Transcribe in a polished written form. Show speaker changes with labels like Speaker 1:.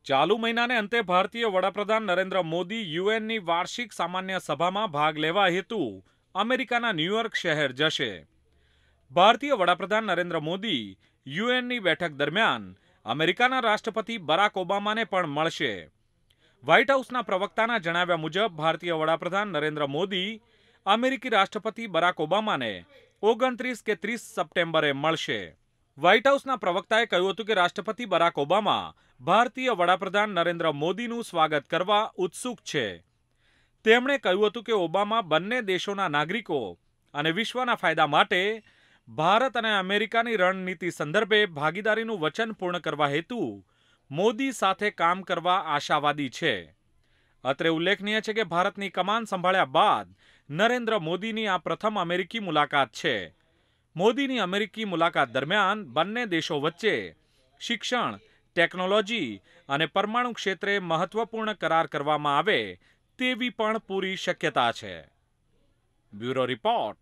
Speaker 1: ચાલુ મહિનાને અંતે ભારતીય વડાપ્રધાન નરેન્દ્ર મોદી યુએનની વાર્ષિક સામાન્ય સભામાં ભાગ લેવા હેતુ અમેરિકાના ન્યૂયોર્ક શહેર જશે. ભારતીય વડાપ્રધાન નરેન્દ્ર મોદી યુએનની બેઠક દરમિયાન અમેરિકાના રાષ્ટ્રપતિ બરાક ઓબામાને પણ મળશે. વ્હાઇટ હાઉસના પ્રવક્તાના જણાવ્યા મુજબ ભારતીય વડાપ્રધાન નરેન્દ્ર મોદી અમેરિકી રાષ્ટ્રપતિ બરાક ઓબામાને 29 કે 30 સપ્ટેમ્બરે મળશે. વ્હાઇટ હાઉસના પ્રવક્તાએ કહ્યું હતું કે રાષ્ટ્રપતિ બરાક ઓબામા ભારતીય વડાપ્રધાન નરેન્દ્ર મોદીનું સ્વાગત કરવા ઉત્સુક છે. તેમણે કહ્યું હતું કે ઓબામા બંને દેશોના નાગરિકો અને વિશ્વના ફાયદા માટે ભારત અને અમેરિકાની રણનીતિ સંદર્ભે ભાગીદારીનું વચન પૂર્ણ કરવા હેતુ મોદી સાથે કામ કરવા આશાવાદી છે. અત્રે ઉલ્લેખનીય છે કે ભારતની કમાન સંભાળ્યા બાદ નરેન્દ્ર મોદીની આ પ્રથમ અમેરિકી મુલાકાત છે. મોદીની અમેરિકી મુલાકાત દરમિયાન બંને દેશો વચ્ચે શિક્ષણ, ટેકનોલોજી અને પરમાણુ ક્ષેત્રે મહત્વપૂર્ણ કરાર કરવામાં આવે તેવી પણ પૂરી શક્યતા છે. Bureau report.